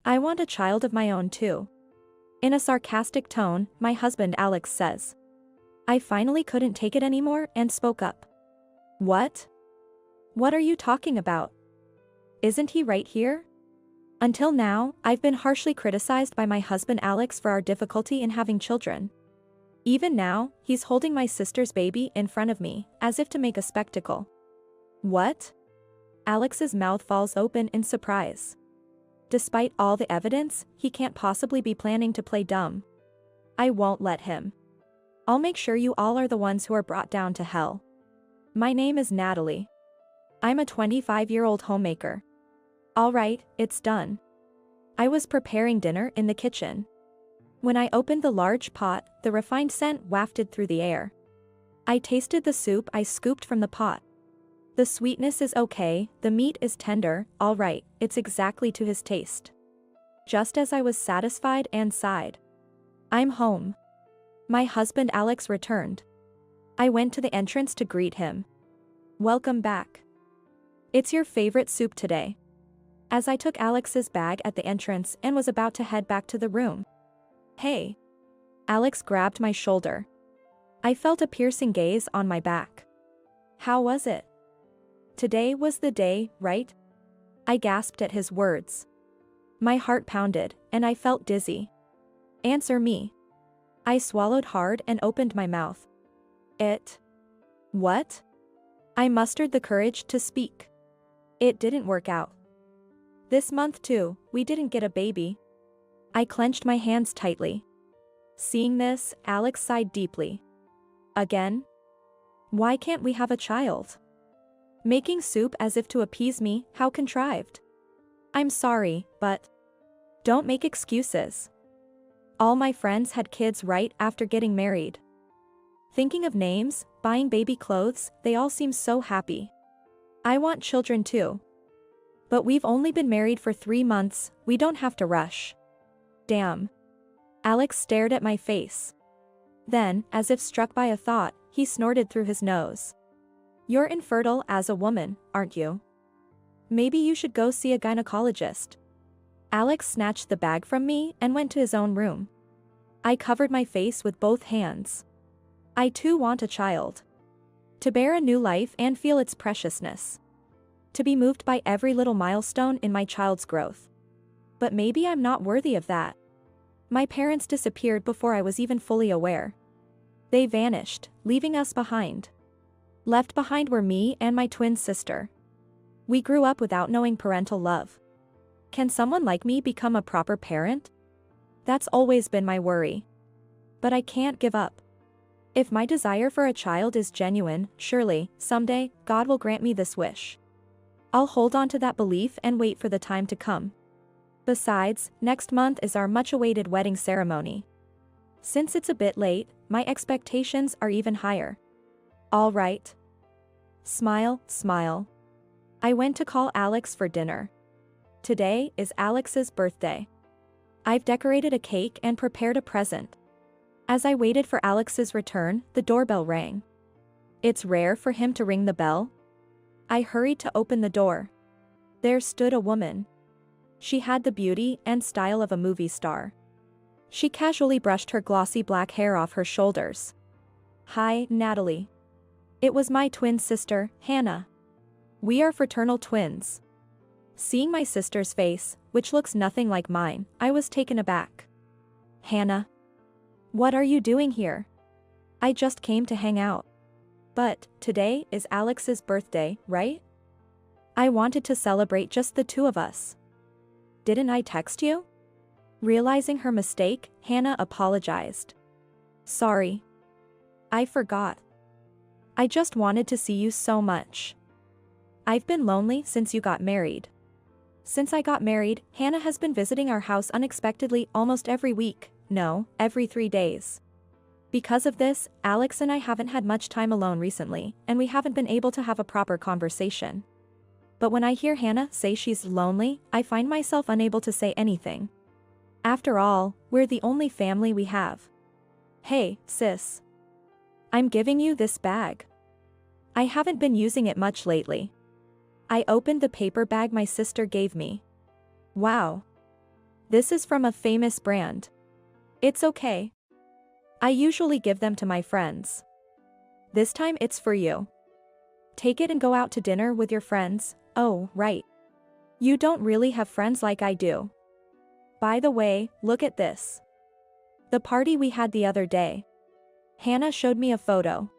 I want a child of my own too. In a sarcastic tone, my husband Alex says. I finally couldn't take it anymore and spoke up. What? What are you talking about? Isn't he right here? Until now, I've been harshly criticized by my husband Alex for our difficulty in having children. Even now, he's holding my sister's baby in front of me, as if to make a spectacle. What? Alex's mouth falls open in surprise. Despite all the evidence, he can't possibly be planning to play dumb. I won't let him. I'll make sure you all are the ones who are brought down to hell. My name is Natalie. I'm a 25-year-old homemaker. All right, it's done. I was preparing dinner in the kitchen. When I opened the large pot, the refined scent wafted through the air. I tasted the soup I scooped from the pot. The sweetness is okay, the meat is tender, all right, it's exactly to his taste. Just as I was satisfied and sighed. I'm home. My husband Alex returned. I went to the entrance to greet him. Welcome back. It's your favorite soup today. As I took Alex's bag at the entrance and was about to head back to the room. Hey. Alex grabbed my shoulder. I felt a piercing gaze on my back. How was it? Today was the day, right? I gasped at his words. My heart pounded, and I felt dizzy. Answer me. I swallowed hard and opened my mouth. It. What? I mustered the courage to speak. It didn't work out. This month too, we didn't get a baby. I clenched my hands tightly. Seeing this, Alex sighed deeply. Again? Why can't we have a child? Making soup as if to appease me, how contrived. I'm sorry, but... Don't make excuses. All my friends had kids right after getting married. Thinking of names, buying baby clothes, they all seem so happy. I want children too. But we've only been married for 3 months, we don't have to rush. Damn. Alex stared at my face. Then, as if struck by a thought, he snorted through his nose. You're infertile as a woman, aren't you? Maybe you should go see a gynecologist. Alex snatched the bag from me and went to his own room. I covered my face with both hands. I too want a child. To bear a new life and feel its preciousness. To be moved by every little milestone in my child's growth. But maybe I'm not worthy of that. My parents disappeared before I was even fully aware. They vanished, leaving us behind. Left behind were me and my twin sister. We grew up without knowing parental love. Can someone like me become a proper parent? That's always been my worry. But I can't give up. If my desire for a child is genuine, surely, someday, God will grant me this wish. I'll hold on to that belief and wait for the time to come. Besides, next month is our much-awaited wedding ceremony. Since it's a bit late, my expectations are even higher. All right. Smile, smile. I went to call Alex for dinner. Today is Alex's birthday. I've decorated a cake and prepared a present. As I waited for Alex's return, the doorbell rang. It's rare for him to ring the bell. I hurried to open the door. There stood a woman. She had the beauty and style of a movie star. She casually brushed her glossy black hair off her shoulders. Hi, Natalie. It was my twin sister, Hannah. We are fraternal twins. Seeing my sister's face, which looks nothing like mine, I was taken aback. Hannah. What are you doing here? I just came to hang out. But, today is Alex's birthday, right? I wanted to celebrate just the two of us. Didn't I text you? Realizing her mistake, Hannah apologized. Sorry. I forgot. I just wanted to see you so much. I've been lonely since you got married. Since I got married, Hannah has been visiting our house unexpectedly almost every week, no, every 3 days. Because of this, Alex and I haven't had much time alone recently, and we haven't been able to have a proper conversation. But when I hear Hannah say she's lonely, I find myself unable to say anything. After all, we're the only family we have. Hey, sis. I'm giving you this bag. I haven't been using it much lately. I opened the paper bag my sister gave me. Wow. This is from a famous brand. It's okay. I usually give them to my friends. This time it's for you. Take it and go out to dinner with your friends. Oh, right. You don't really have friends like I do. By the way, look at this. The party we had the other day. Hannah showed me a photo.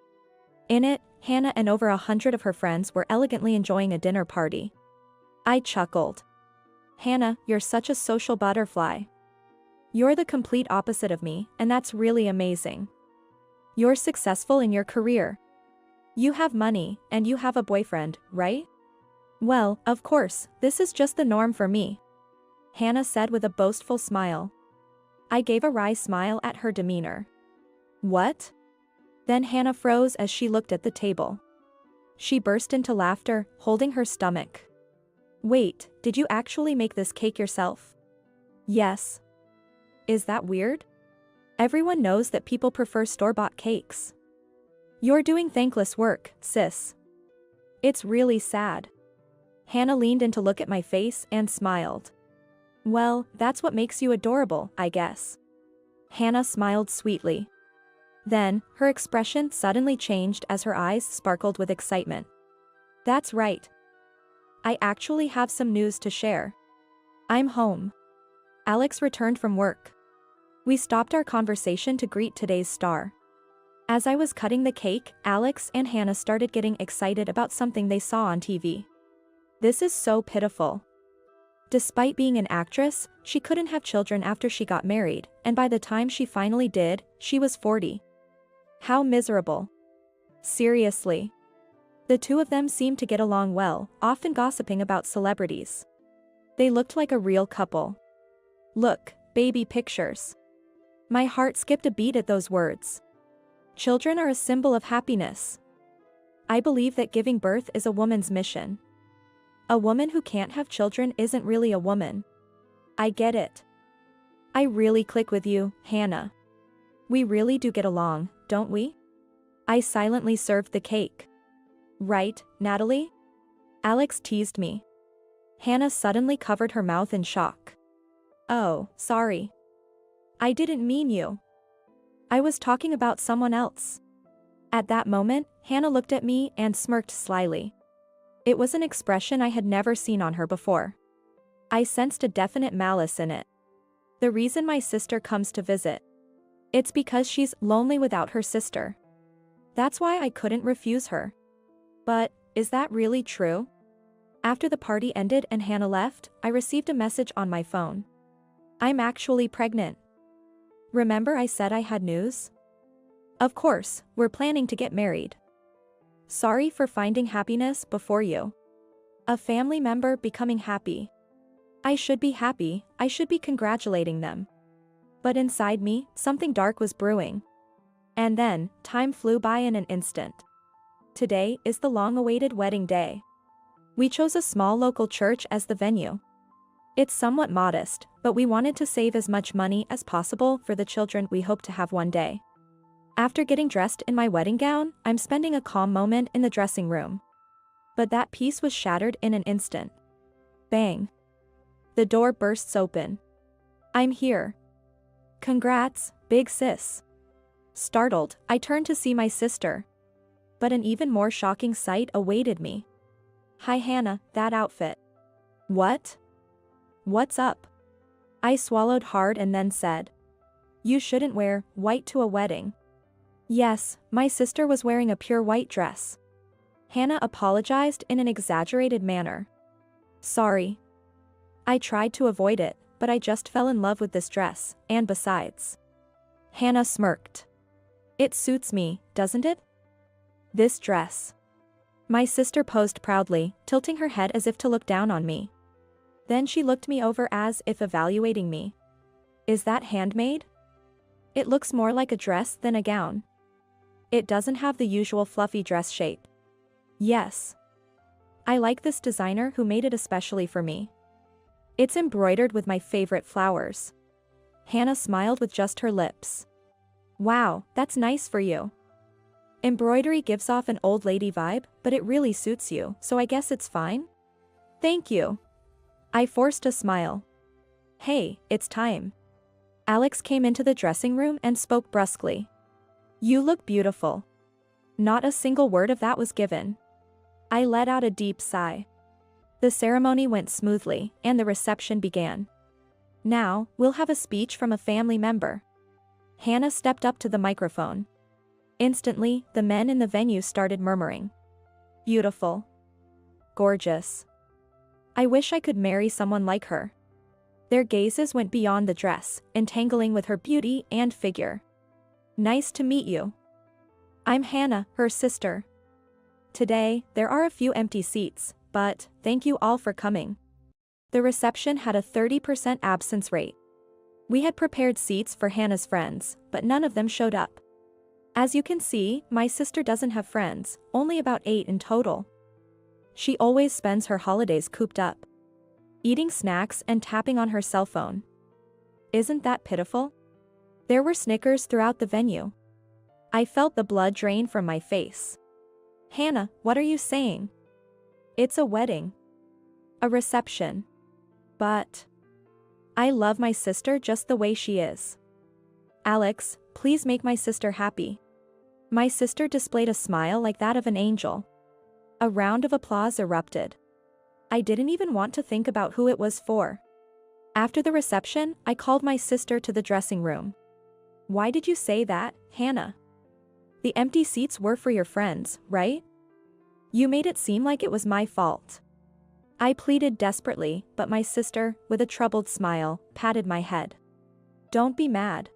In it, Hannah and over 100 of her friends were elegantly enjoying a dinner party. I chuckled. Hannah, you're such a social butterfly. You're the complete opposite of me, and that's really amazing. You're successful in your career. You have money, and you have a boyfriend, right? Well, of course, this is just the norm for me. Hannah said with a boastful smile. I gave a wry smile at her demeanor. What? Then Hannah froze as she looked at the table. She burst into laughter, holding her stomach. Wait, did you actually make this cake yourself? Yes. Is that weird? Everyone knows that people prefer store-bought cakes. You're doing thankless work, sis. It's really sad. Hannah leaned in to look at my face and smiled. Well, that's what makes you adorable, I guess. Hannah smiled sweetly. Then, her expression suddenly changed as her eyes sparkled with excitement. That's right. I actually have some news to share. I'm home. Alex returned from work. We stopped our conversation to greet today's star. As I was cutting the cake, Alex and Hannah started getting excited about something they saw on TV. This is so pitiful. Despite being an actress, she couldn't have children after she got married, and by the time she finally did, she was 40. How miserable. Seriously. The two of them seemed to get along well, often gossiping about celebrities. They looked like a real couple. Look, baby pictures. My heart skipped a beat at those words. Children are a symbol of happiness. I believe that giving birth is a woman's mission. A woman who can't have children isn't really a woman. I get it. I really click with you, Hannah. We really do get along, don't we? I silently served the cake. Right, Natalie? Alex teased me. Hannah suddenly covered her mouth in shock. Oh, sorry. I didn't mean you. I was talking about someone else. At that moment, Hannah looked at me and smirked slyly. It was an expression I had never seen on her before. I sensed a definite malice in it. The reason my sister comes to visit. It's because she's lonely without her sister. That's why I couldn't refuse her. But, is that really true? After the party ended and Hannah left, I received a message on my phone. I'm actually pregnant. Remember I said I had news? Of course, we're planning to get married. Sorry for finding happiness before you. A family member becoming happy. I should be happy, I should be congratulating them. But inside me, something dark was brewing. And then, time flew by in an instant. Today is the long-awaited wedding day. We chose a small local church as the venue. It's somewhat modest, but we wanted to save as much money as possible for the children we hope to have one day. After getting dressed in my wedding gown, I'm spending a calm moment in the dressing room. But that peace was shattered in an instant. Bang. The door bursts open. I'm here. Congrats, big sis. Startled, I turned to see my sister. But an even more shocking sight awaited me. Hi Hannah, that outfit. What? What's up? I swallowed hard and then said. You shouldn't wear white to a wedding. Yes, my sister was wearing a pure white dress. Hannah apologized in an exaggerated manner. Sorry. I tried to avoid it, but I just fell in love with this dress, and besides. Hannah smirked. It suits me, doesn't it? This dress. My sister posed proudly, tilting her head as if to look down on me. Then she looked me over as if evaluating me. Is that handmade? It looks more like a dress than a gown. It doesn't have the usual fluffy dress shape. Yes. I like this designer who made it especially for me. It's embroidered with my favorite flowers. Hannah smiled with just her lips. Wow, that's nice for you. Embroidery gives off an old lady vibe, but it really suits you, so I guess it's fine? Thank you. I forced a smile. Hey, it's time. Alex came into the dressing room and spoke brusquely. You look beautiful. Not a single word of that was given. I let out a deep sigh. The ceremony went smoothly, and the reception began. Now, we'll have a speech from a family member. Hannah stepped up to the microphone. Instantly, the men in the venue started murmuring. Beautiful. Gorgeous. I wish I could marry someone like her. Their gazes went beyond the dress, entangling with her beauty and figure. Nice to meet you. I'm Hannah, her sister. Today, there are a few empty seats, but thank you all for coming. The reception had a 30% absence rate. We had prepared seats for Hannah's friends, but none of them showed up. As you can see, my sister doesn't have friends, only about 8 in total. She always spends her holidays cooped up, eating snacks and tapping on her cell phone. Isn't that pitiful? There were snickers throughout the venue. I felt the blood drain from my face. Hannah, what are you saying? It's a wedding. A reception. But I love my sister just the way she is. Alex, please make my sister happy. My sister displayed a smile like that of an angel. A round of applause erupted. I didn't even want to think about who it was for. After the reception, I called my sister to the dressing room. Why did you say that, Hannah? The empty seats were for your friends, right? You made it seem like it was my fault. I pleaded desperately, but my sister, with a troubled smile, patted my head. Don't be mad.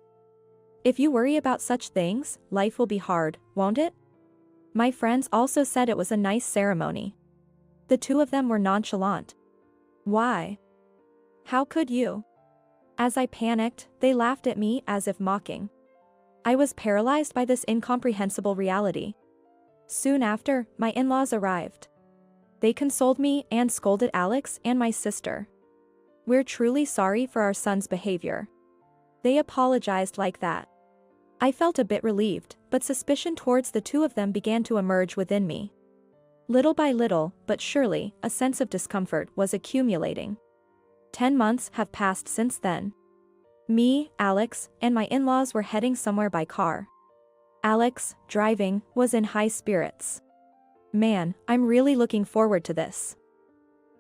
If you worry about such things, life will be hard, won't it? My friends also said it was a nice ceremony. The two of them were nonchalant. Why? How could you? As I panicked, they laughed at me as if mocking. I was paralyzed by this incomprehensible reality. Soon after, my in-laws arrived. They consoled me and scolded Alex and my sister. We're truly sorry for our son's behavior. They apologized like that. I felt a bit relieved, but suspicion towards the two of them began to emerge within me. Little by little, but surely, a sense of discomfort was accumulating. 10 months have passed since then. Me, Alex, and my in-laws were heading somewhere by car. Alex, driving, was in high spirits. Man, I'm really looking forward to this.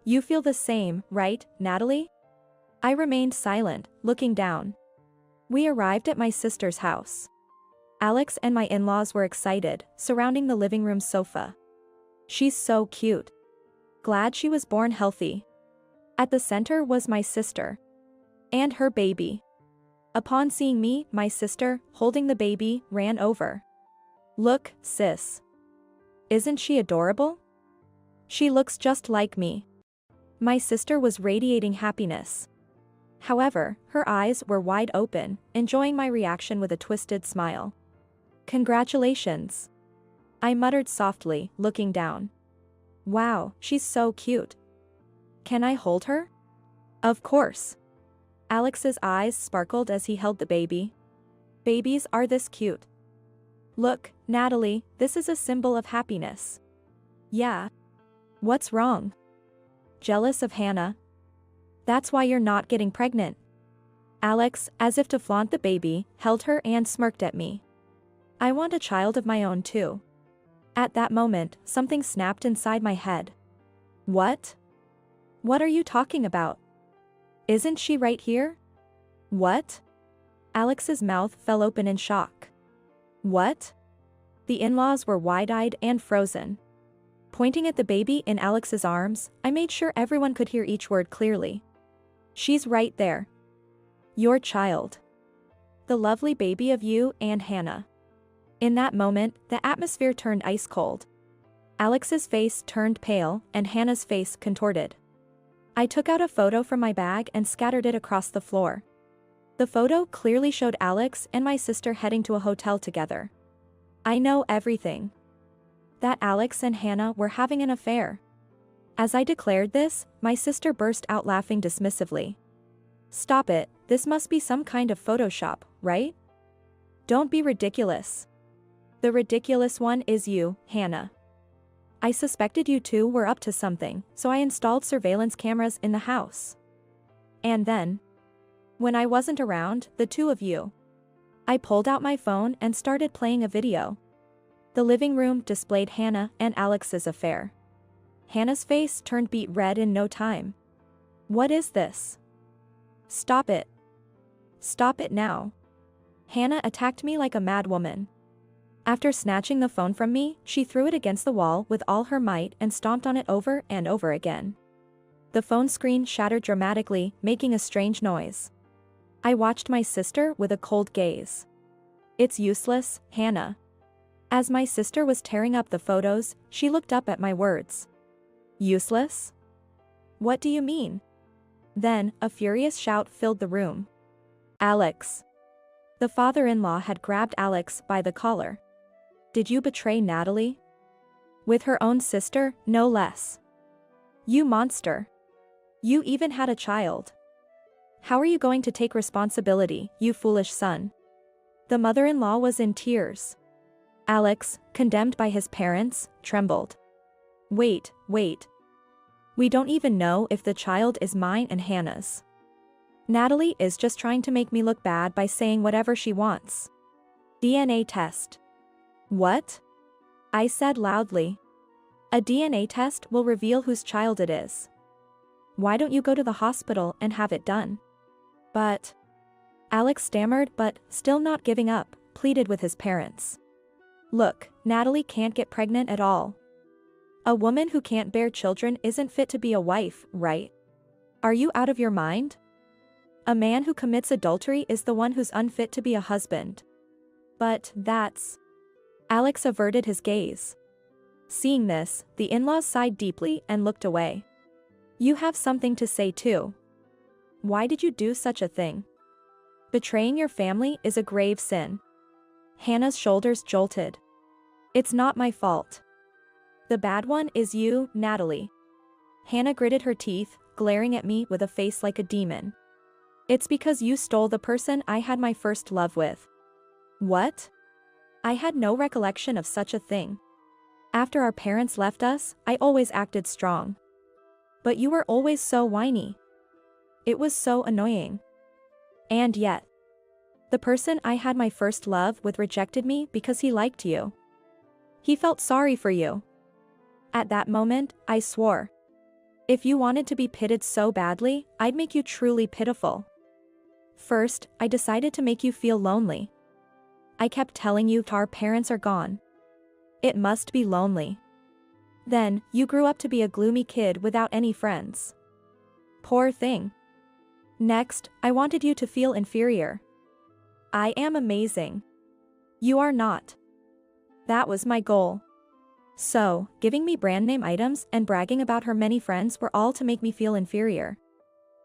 You feel the same, right, Natalie? I remained silent, looking down. We arrived at my sister's house. Alex and my in-laws were excited, surrounding the living room sofa. She's so cute. Glad she was born healthy. At the center was my sister. And her baby. Upon seeing me, my sister, holding the baby, ran over. Look, sis. Isn't she adorable? She looks just like me. My sister was radiating happiness. However, her eyes were wide open, enjoying my reaction with a twisted smile. Congratulations. I muttered softly, looking down. Wow, she's so cute. Can I hold her? Of course. Alex's eyes sparkled as he held the baby. Babies are this cute. Look, Natalie, this is a symbol of happiness. Yeah. What's wrong? Jealous of Hannah? That's why you're not getting pregnant. Alex, as if to flaunt the baby, held her and smirked at me. I want a child of my own too. At that moment, something snapped inside my head. What? What are you talking about? Isn't she right here? What? Alex's mouth fell open in shock. What? The in-laws were wide-eyed and frozen. Pointing at the baby in Alex's arms, I made sure everyone could hear each word clearly. She's right there. Your child. The lovely baby of you and Hannah. In that moment, the atmosphere turned ice cold. Alex's face turned pale, and Hannah's face contorted. I took out a photo from my bag and scattered it across the floor. The photo clearly showed Alex and my sister heading to a hotel together. I know everything. That Alex and Hannah were having an affair. As I declared this, my sister burst out laughing dismissively. Stop it, this must be some kind of Photoshop, right? Don't be ridiculous. The ridiculous one is you, Hannah. I suspected you two were up to something, so I installed surveillance cameras in the house. And then, When I wasn't around, the two of you. I pulled out my phone and started playing a video. The living room displayed Hannah and Alex's affair. Hannah's face turned beet red in no time. What is this? Stop it. Stop it now. Hannah attacked me like a mad woman. After snatching the phone from me, she threw it against the wall with all her might and stomped on it over and over again. The phone screen shattered dramatically, making a strange noise. I watched my sister with a cold gaze. It's useless, Hannah. As my sister was tearing up the photos, she looked up at my words. Useless? What do you mean? Then, a furious shout filled the room. Alex. The father-in-law had grabbed Alex by the collar. Did you betray Natalie? With her own sister, no less. You monster. You even had a child. How are you going to take responsibility, you foolish son? The mother-in-law was in tears. Alex, condemned by his parents, trembled. Wait. We don't even know if the child is mine and Hannah's. Natalie is just trying to make me look bad by saying whatever she wants. DNA test. What? I said loudly. A DNA test will reveal whose child it is. Why don't you go to the hospital and have it done? But... Alex stammered but, still not giving up, pleaded with his parents. Look, Natalie can't get pregnant at all. A woman who can't bear children isn't fit to be a wife, right? Are you out of your mind? A man who commits adultery is the one who's unfit to be a husband. But that's... Alex averted his gaze. Seeing this, the in-laws sighed deeply and looked away. You have something to say too. Why did you do such a thing? Betraying your family is a grave sin. Hannah's shoulders jolted. It's not my fault. The bad one is you, Natalie. Hannah gritted her teeth, glaring at me with a face like a demon. It's because you stole the person I had my first love with. What? I had no recollection of such a thing. After our parents left us, I always acted strong. But you were always so whiny. It was so annoying. And yet, the person I had my first love with rejected me because he liked you. He felt sorry for you. At that moment, I swore. If you wanted to be pitied so badly, I'd make you truly pitiful. First, I decided to make you feel lonely. I kept telling you our parents are gone. It must be lonely. Then, you grew up to be a gloomy kid without any friends. Poor thing. Next, I wanted you to feel inferior. I am amazing. You are not. That was my goal. So, giving me brand name items and bragging about her many friends were all to make me feel inferior.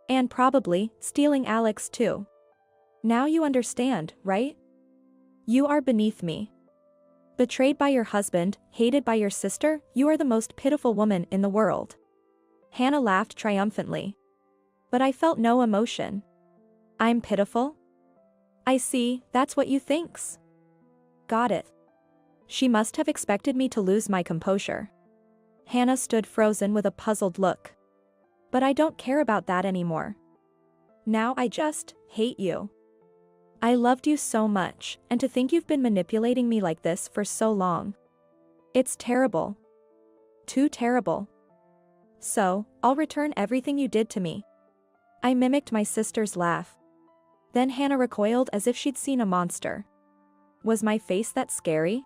And probably, stealing Alex too. Now you understand, right? You are beneath me. Betrayed by your husband, hated by your sister, you are the most pitiful woman in the world. Hannah laughed triumphantly. But I felt no emotion. I'm pitiful? I see, that's what you thinks. Got it. She must have expected me to lose my composure. Hannah stood frozen with a puzzled look. But I don't care about that anymore. Now I just hate you. I loved you so much, and to think you've been manipulating me like this for so long. It's terrible. Too terrible. So, I'll return everything you did to me. I mimicked my sister's laugh. Then Hannah recoiled as if she'd seen a monster. Was my face that scary?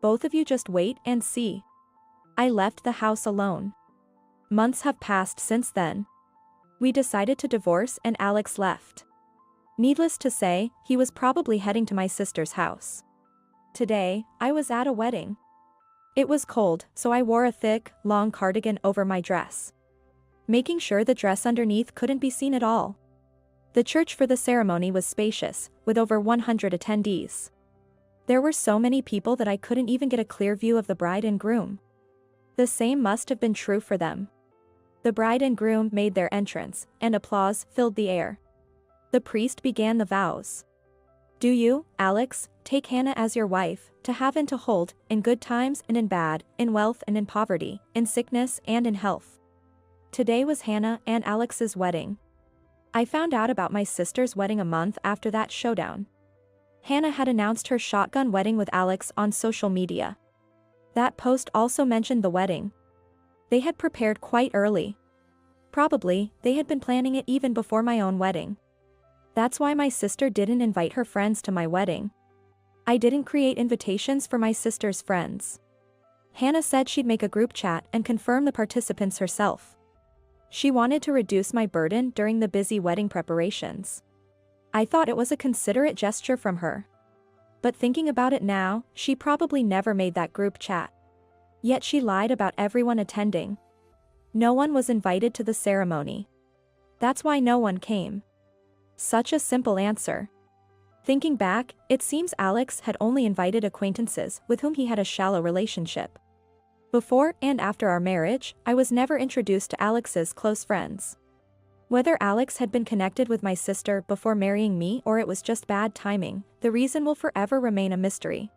Both of you just wait and see. I left the house alone. Months have passed since then. We decided to divorce and Alex left. Needless to say, he was probably heading to my sister's house. Today, I was at a wedding. It was cold, so I wore a thick, long cardigan over my dress, making sure the dress underneath couldn't be seen at all. The church for the ceremony was spacious, with over 100 attendees. There were so many people that I couldn't even get a clear view of the bride and groom. The same must have been true for them. The bride and groom made their entrance, and applause filled the air. The priest began the vows. Do you, Alex, take Hannah as your wife, to have and to hold, in good times and in bad, in wealth and in poverty, in sickness and in health. Today was Hannah and Alex's wedding. I found out about my sister's wedding a month after that showdown. Hannah had announced her shotgun wedding with Alex on social media. That post also mentioned the wedding. They had prepared quite early. Probably, they had been planning it even before my own wedding. That's why my sister didn't invite her friends to my wedding. I didn't create invitations for my sister's friends. Hannah said she'd make a group chat and confirm the participants herself. She wanted to reduce my burden during the busy wedding preparations. I thought it was a considerate gesture from her. But thinking about it now, she probably never made that group chat. Yet she lied about everyone attending. No one was invited to the ceremony. That's why no one came. Such a simple answer. Thinking back, it seems Alex had only invited acquaintances with whom he had a shallow relationship. Before and after our marriage, I was never introduced to Alex's close friends. Whether Alex had been connected with my sister before marrying me or it was just bad timing, the reason will forever remain a mystery.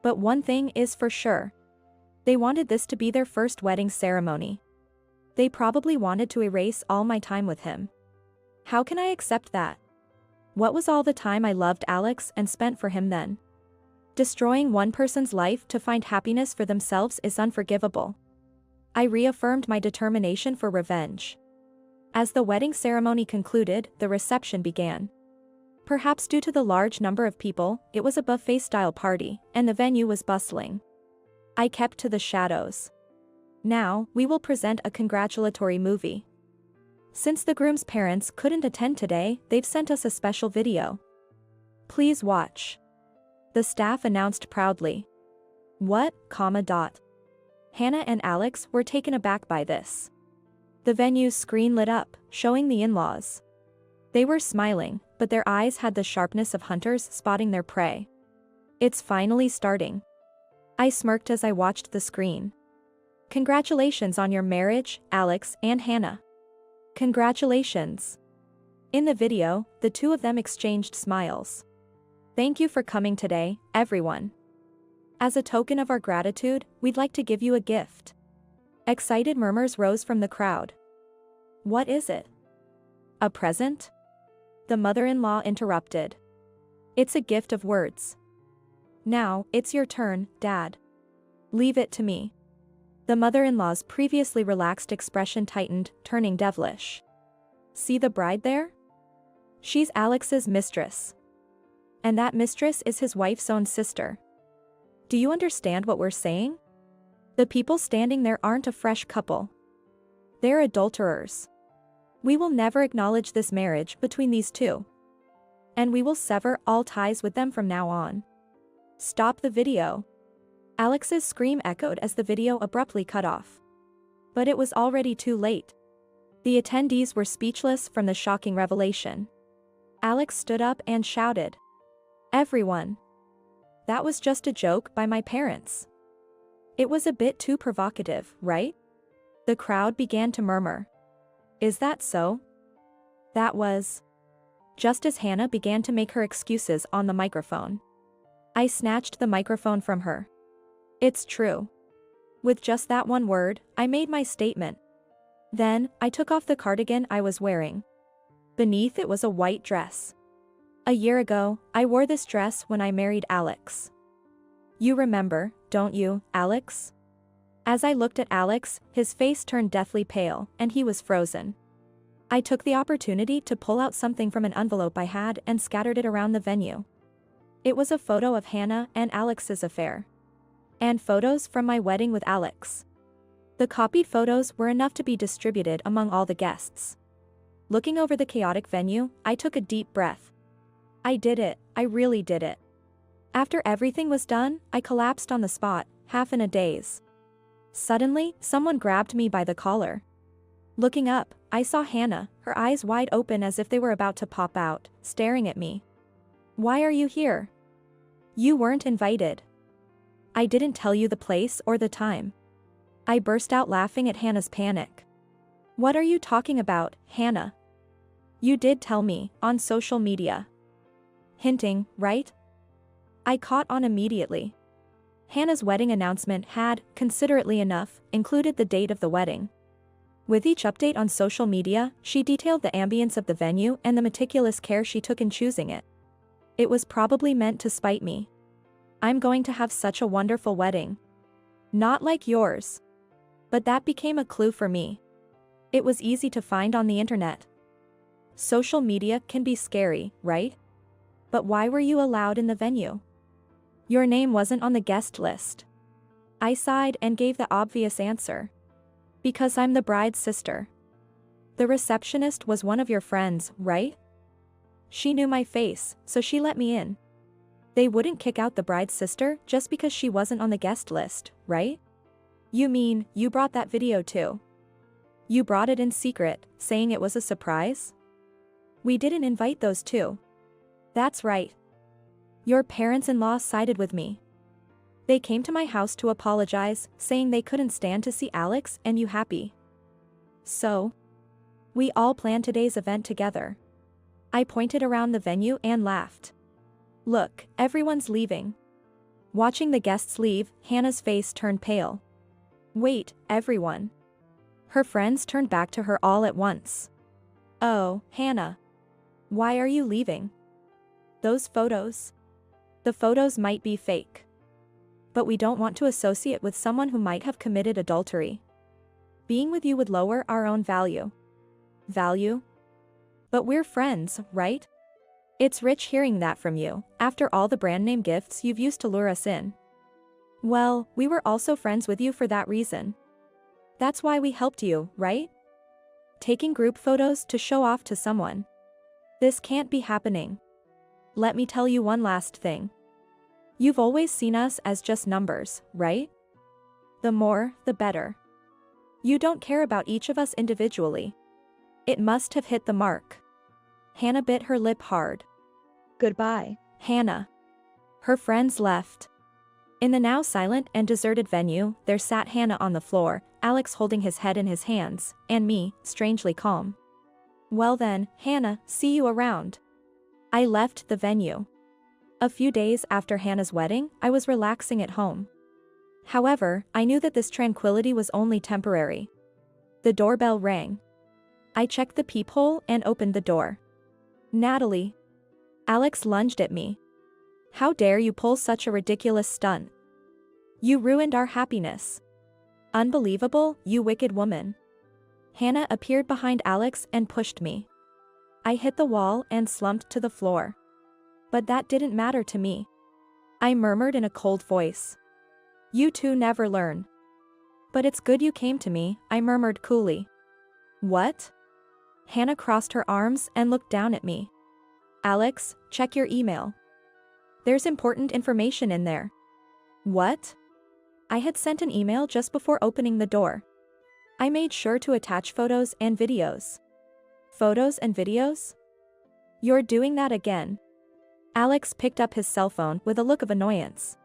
But one thing is for sure. They wanted this to be their first wedding ceremony. They probably wanted to erase all my time with him. How can I accept that? What was all the time I loved Alex and spent for him then? Destroying one person's life to find happiness for themselves is unforgivable. I reaffirmed my determination for revenge. As the wedding ceremony concluded, the reception began. Perhaps due to the large number of people, it was a buffet-style party, and the venue was bustling. I kept to the shadows. Now, we will present a congratulatory movie. Since the groom's parents couldn't attend today, they've sent us a special video. Please watch. The staff announced proudly. What, ? Hannah and Alex were taken aback by this. The venue's screen lit up, showing the in-laws. They were smiling, but their eyes had the sharpness of hunters spotting their prey. It's finally starting. I smirked as I watched the screen. Congratulations on your marriage, Alex and Hannah. Congratulations. In the video, the two of them exchanged smiles. Thank you for coming today, everyone. As a token of our gratitude, we'd like to give you a gift. Excited murmurs rose from the crowd. What is it? A present? The mother-in-law interrupted. It's a gift of words. Now, it's your turn, Dad. Leave it to me. The mother-in-law's previously relaxed expression tightened, turning devilish. See the bride there? She's Alex's mistress. And that mistress is his wife's own sister. Do you understand what we're saying? The people standing there aren't a fresh couple. They're adulterers. We will never acknowledge this marriage between these two. And we will sever all ties with them from now on. Stop the video. Alex's scream echoed as the video abruptly cut off. But it was already too late. The attendees were speechless from the shocking revelation. Alex stood up and shouted. Everyone. That was just a joke by my parents. It was a bit too provocative, right? The crowd began to murmur. Is that so? That was. Just as Hannah began to make her excuses on the microphone. I snatched the microphone from her. It's true. With just that one word, I made my statement. Then, I took off the cardigan I was wearing. Beneath it was a white dress. A year ago, I wore this dress when I married Alex. You remember, don't you, Alex? As I looked at Alex, his face turned deathly pale, and he was frozen. I took the opportunity to pull out something from an envelope I had and scattered it around the venue. It was a photo of Hannah and Alex's affair. And photos from my wedding with Alex. The copied photos were enough to be distributed among all the guests. Looking over the chaotic venue, I took a deep breath. I did it, I really did it. After everything was done, I collapsed on the spot, half in a daze. Suddenly, someone grabbed me by the collar. Looking up, I saw Hannah, her eyes wide open as if they were about to pop out, staring at me. Why are you here? You weren't invited. I didn't tell you the place or the time. I burst out laughing at Hannah's panic. What are you talking about, Hannah? You did tell me, on social media. Hinting, right? I caught on immediately. Hannah's wedding announcement had, considerately enough, included the date of the wedding. With each update on social media, she detailed the ambience of the venue and the meticulous care she took in choosing it. It was probably meant to spite me. I'm going to have such a wonderful wedding. Not like yours. But that became a clue for me. It was easy to find on the internet. Social media can be scary, right? But why were you allowed in the venue? Your name wasn't on the guest list. I sighed and gave the obvious answer. Because I'm the bride's sister. The receptionist was one of your friends, right? She knew my face, so she let me in. They wouldn't kick out the bride's sister just because she wasn't on the guest list, right? You mean, you brought that video too? You brought it in secret, saying it was a surprise? We didn't invite those two. That's right. Your parents-in-law sided with me. They came to my house to apologize, saying they couldn't stand to see Alex and you happy. So, we all planned today's event together. I pointed around the venue and laughed. Look, everyone's leaving. Watching the guests leave, Hannah's face turned pale. Wait, everyone. Her friends turned back to her all at once. Oh, Hannah. Why are you leaving? Those photos. The photos might be fake. But we don't want to associate with someone who might have committed adultery. Being with you would lower our own value. Value? But we're friends, right? It's rich hearing that from you, after all the brand name gifts you've used to lure us in. Well, we were also friends with you for that reason. That's why we helped you, right? Taking group photos to show off to someone. This can't be happening. Let me tell you one last thing. You've always seen us as just numbers, right? The more, the better. You don't care about each of us individually. It must have hit the mark. Hannah bit her lip hard. Goodbye, Hannah. Her friends left. In the now silent and deserted venue, there sat Hannah on the floor, Alex holding his head in his hands, and me, strangely calm. Well then, Hannah, see you around. I left the venue. A few days after Hannah's wedding, I was relaxing at home. However, I knew that this tranquility was only temporary. The doorbell rang. I checked the peephole and opened the door. Natalie. Alex lunged at me. How dare you pull such a ridiculous stunt? You ruined our happiness. Unbelievable, you wicked woman. Hannah appeared behind Alex and pushed me. I hit the wall and slumped to the floor. But that didn't matter to me. I murmured in a cold voice. You two never learn. But it's good you came to me, I murmured coolly. What? Hannah crossed her arms and looked down at me. Alex, check your email. There's important information in there. What? I had sent an email just before opening the door. I made sure to attach photos and videos. Photos and videos? You're doing that again. Alex picked up his cell phone with a look of annoyance.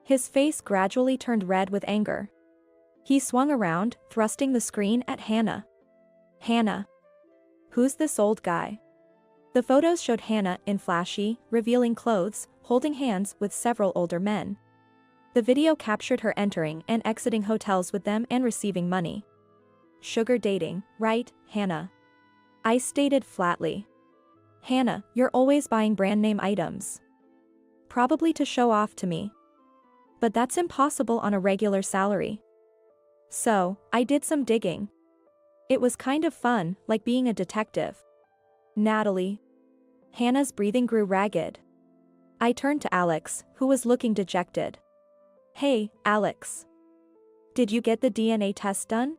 His face gradually turned red with anger. He swung around, thrusting the screen at Hannah. Hannah. Who's this old guy? The photos showed Hannah in flashy, revealing clothes, holding hands with several older men. The video captured her entering and exiting hotels with them and receiving money. Sugar dating, right, Hannah? I stated flatly. Hannah, you're always buying brand name items. Probably to show off to me. But that's impossible on a regular salary. So, I did some digging. It was kind of fun, like being a detective. Natalie. Hannah's breathing grew ragged. I turned to Alex, who was looking dejected. Hey, Alex. Did you get the DNA test done?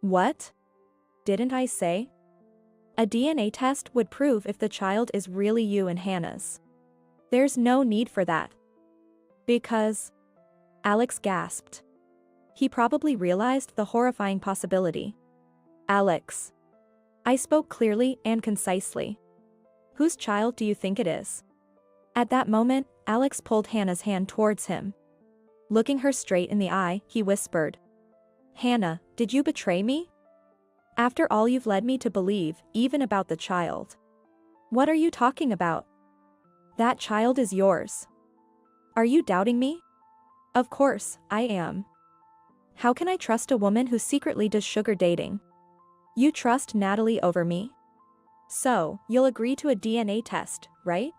What? Didn't I say? A DNA test would prove if the child is really you and Hannah's. There's no need for that. Because... Alex gasped. He probably realized the horrifying possibility. Alex. I spoke clearly and concisely. Whose child do you think it is? At that moment, Alex pulled Hannah's hand towards him. Looking her straight in the eye, he whispered. Hannah, did you betray me? After all you've led me to believe, even about the child. What are you talking about? That child is yours. Are you doubting me? Of course, I am. How can I trust a woman who secretly does sugar dating? You trust Natalie over me? So, you'll agree to a DNA test, right?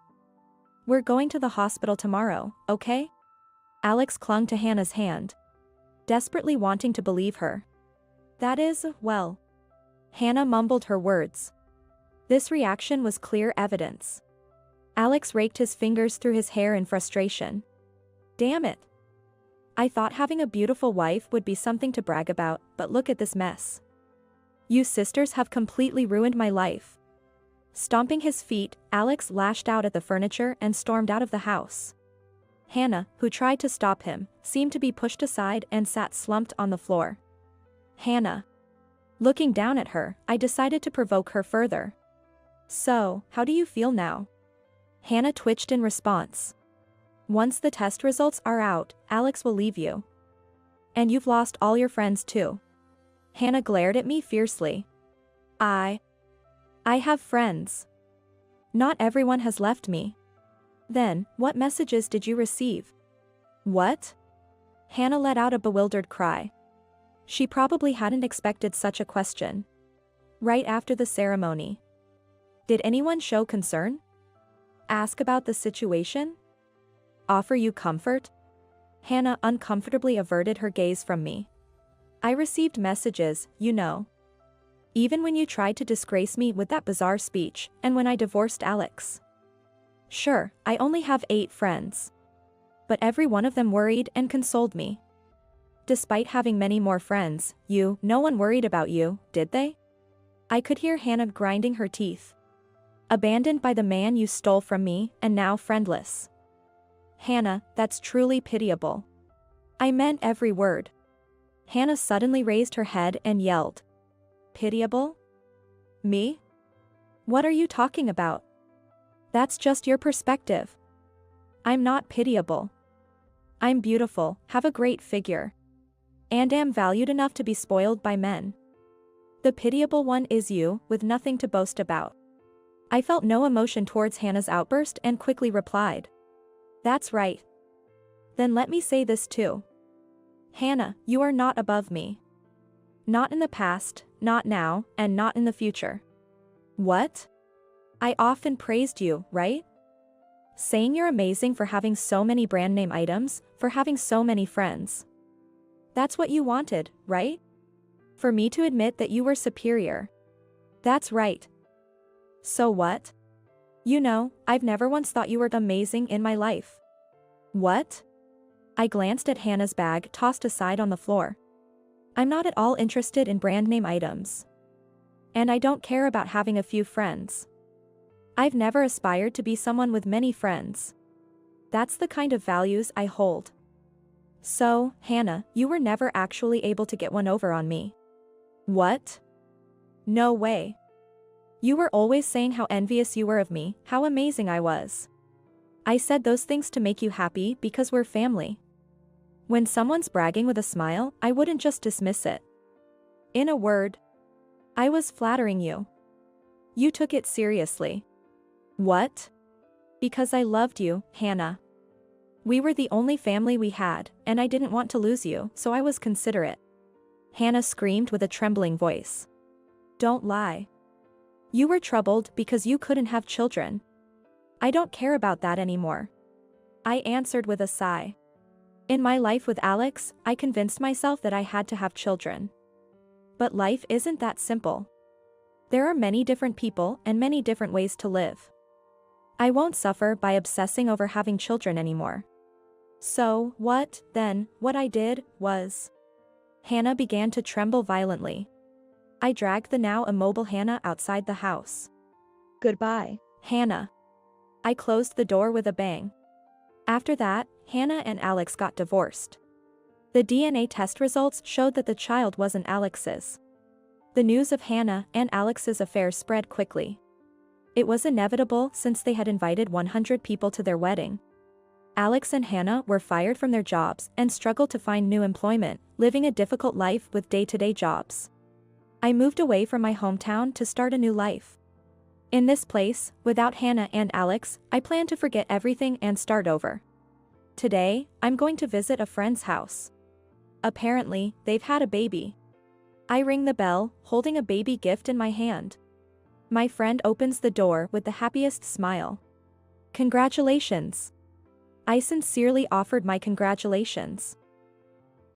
We're going to the hospital tomorrow, okay? Alex clung to Hannah's hand, desperately wanting to believe her. That is, well. Hannah mumbled her words. This reaction was clear evidence. Alex raked his fingers through his hair in frustration. Damn it. I thought having a beautiful wife would be something to brag about, but look at this mess. You sisters have completely ruined my life. Stomping his feet, Alex lashed out at the furniture and stormed out of the house. Hannah, who tried to stop him, seemed to be pushed aside and sat slumped on the floor. Hannah. Looking down at her, I decided to provoke her further. So, how do you feel now? Hannah twitched in response. Once the test results are out, Alex will leave you. And you've lost all your friends too. Hannah glared at me fiercely. I have friends. Not everyone has left me. Then, what messages did you receive? What? Hannah let out a bewildered cry. She probably hadn't expected such a question. Right after the ceremony. Did anyone show concern? Ask about the situation? Offer you comfort? Hannah uncomfortably averted her gaze from me. I received messages, you know. Even when you tried to disgrace me with that bizarre speech, and when I divorced Alex. Sure, I only have 8 friends. But every one of them worried and consoled me. Despite having many more friends, no one worried about you, did they? I could hear Hannah grinding her teeth. Abandoned by the man you stole from me, and now friendless. Hannah, that's truly pitiable. I meant every word. Hannah suddenly raised her head and yelled. Pitiable? Me? What are you talking about? That's just your perspective. I'm not pitiable. I'm beautiful, have a great figure. And am valued enough to be spoiled by men. The pitiable one is you, with nothing to boast about. I felt no emotion towards Hannah's outburst and quickly replied. That's right. Then let me say this too. Hannah, you are not above me. Not in the past, not now, and not in the future. What? I often praised you, right? Saying you're amazing for having so many brand name items, for having so many friends. That's what you wanted, right? For me to admit that you were superior. That's right. So what? You know, I've never once thought you were amazing in my life. What? I glanced at Hannah's bag tossed aside on the floor. I'm not at all interested in brand name items. And I don't care about having a few friends. I've never aspired to be someone with many friends. That's the kind of values I hold. So, Hannah, you were never actually able to get one over on me. What? No way. You were always saying how envious you were of me, how amazing I was. I said those things to make you happy because we're family. When someone's bragging with a smile, I wouldn't just dismiss it. In a word, I was flattering you. You took it seriously. What? Because I loved you, Hannah. We were the only family we had, and I didn't want to lose you, so I was considerate. Hannah screamed with a trembling voice. Don't lie. You were troubled because you couldn't have children. I don't care about that anymore. I answered with a sigh. In my life with Alex, I convinced myself that I had to have children. But life isn't that simple. There are many different people and many different ways to live. I won't suffer by obsessing over having children anymore. So, what I did was... Hannah began to tremble violently. I dragged the now immobile Hannah outside the house. Goodbye, Hannah. I closed the door with a bang. After that, Hannah and Alex got divorced. The DNA test results showed that the child wasn't Alex's. The news of Hannah and Alex's affair spread quickly. It was inevitable since they had invited 100 people to their wedding. Alex and Hannah were fired from their jobs and struggled to find new employment, living a difficult life with day-to-day jobs. I moved away from my hometown to start a new life. In this place, without Hannah and Alex, I plan to forget everything and start over. Today, I'm going to visit a friend's house. Apparently, they've had a baby. I ring the bell, holding a baby gift in my hand. My friend opens the door with the happiest smile. Congratulations. I sincerely offered my congratulations.